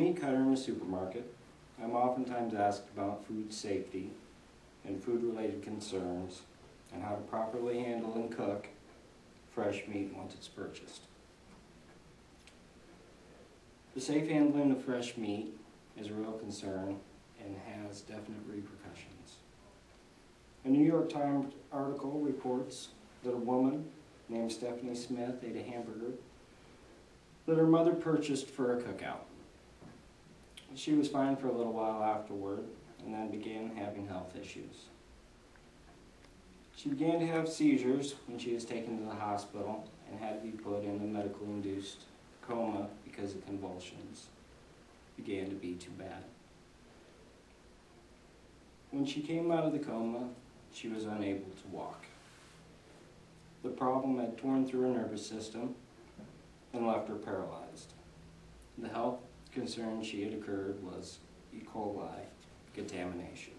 meat cutter in a supermarket, I'm oftentimes asked about food safety and food-related concerns and how to properly handle and cook fresh meat once it's purchased. The safe handling of fresh meat is a real concern and has definite repercussions. A New York Times article reports that a woman named Stephanie Smith ate a hamburger that her mother purchased for a cookout. She was fine for a little while afterward and then began having health issues. She began to have seizures when she was taken to the hospital and had to be put in a medically induced coma because the convulsions began to be too bad. When she came out of the coma, she was unable to walk. The problem had torn through her nervous system and left her paralyzed. The health concern she had occurred was E. coli contamination.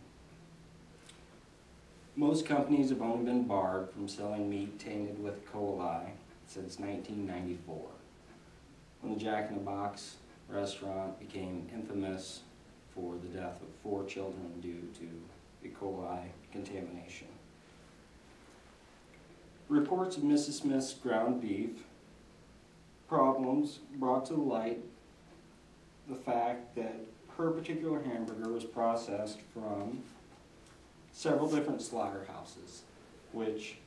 Most companies have only been barred from selling meat tainted with E. coli since 1994, when the Jack in the Box restaurant became infamous for the death of 4 children due to E. coli contamination. Reports of Mrs. Smith's ground beef problems brought to light the fact that her particular hamburger was processed from several different slaughterhouses, which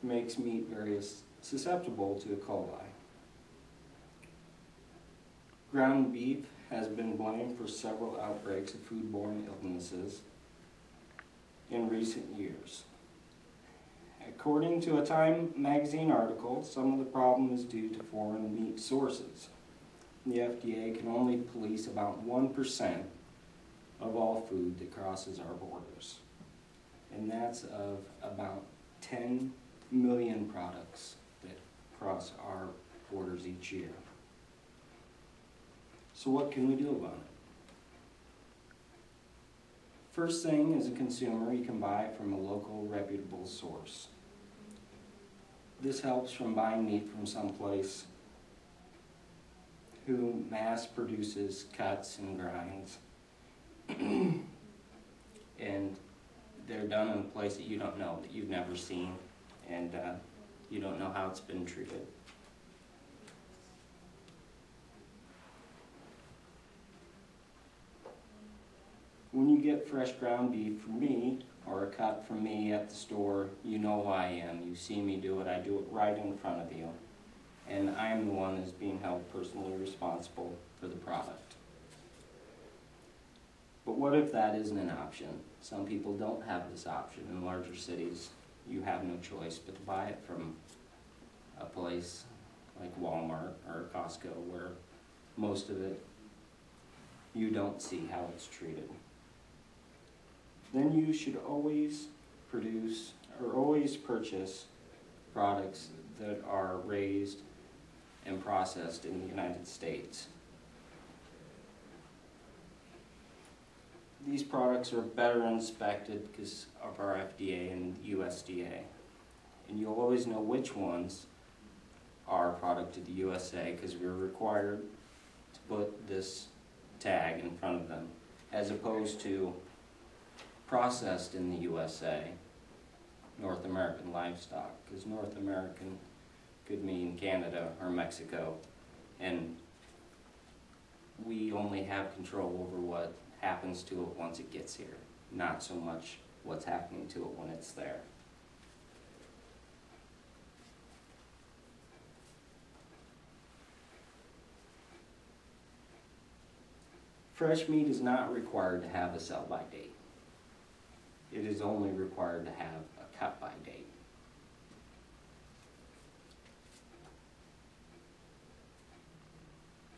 makes meat very susceptible to E. coli. Ground beef has been blamed for several outbreaks of foodborne illnesses in recent years. According to a Time magazine article, some of the problem is due to foreign meat sources. The FDA can only police about 1% of all food that crosses our borders. And that's of about 10 million products that cross our borders each year. So what can we do about it? First thing, as a consumer, you can buy it from a local reputable source. This helps from buying meat from someplace who mass produces cuts and grinds. And they're done in a place that you don't know, that you've never seen, and you don't know how it's been treated. When you get fresh ground beef from me, or a cut from me at the store, you know who I am. You see me do it, I do it right in front of you. And I am the one that's being held personally responsible for the product. But what if that isn't an option? Some people don't have this option. In larger cities, you have no choice but to buy it from a place like Walmart or Costco, where most of it, you don't see how it's treated. Then you should always purchase products that are raised and processed in the United States. These products are better inspected because of our FDA and USDA. And you'll always know which ones are a product of the USA because we're required to put this tag in front of them, as opposed to processed in the USA, North American livestock, because North American could mean Canada or Mexico, and we only have control over what happens to it once it gets here, not so much what's happening to it when it's there. Fresh meat is not required to have a sell-by date. It is only required to have a cut-by date.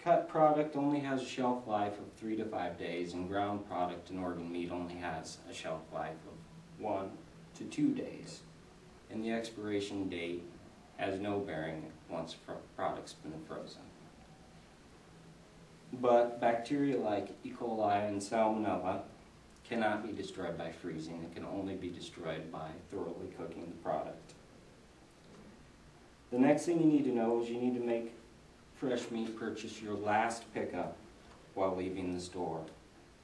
Cut product only has a shelf life of 3 to 5 days, and ground product and organ meat only has a shelf life of 1 to 2 days. And the expiration date has no bearing once the product's been frozen. But bacteria like E. coli and Salmonella cannot be destroyed by freezing. It can only be destroyed by thoroughly cooking the product. The next thing you need to know is you need to make fresh meat purchase your last pickup while leaving the store.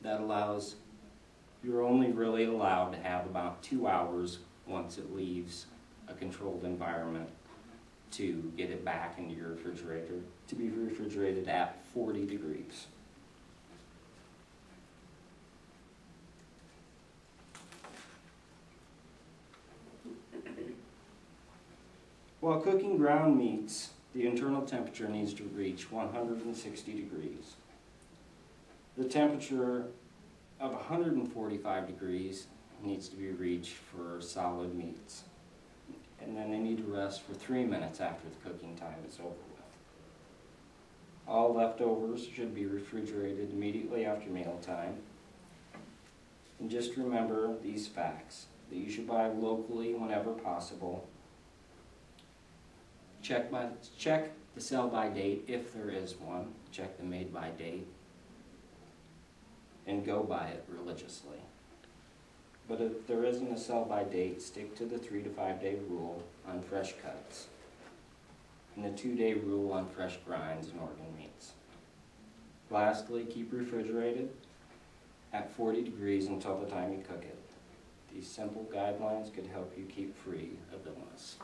That allows, you're only really allowed to have about 2 hours once it leaves a controlled environment to get it back into your refrigerator to be refrigerated at 40 degrees. While cooking ground meats, the internal temperature needs to reach 160 degrees. The temperature of 145 degrees needs to be reached for solid meats. And then they need to rest for 3 minutes after the cooking time is over with. All leftovers should be refrigerated immediately after mealtime. And just remember these facts, that you should buy locally whenever possible. Check the sell-by date if there is one. Check the made-by date. And go by it religiously. But if there isn't a sell-by date, stick to the 3 to 5 day rule on fresh cuts and the 2-day rule on fresh grinds and organ meats. Lastly, keep refrigerated at 40 degrees until the time you cook it. These simple guidelines could help you keep free of illness.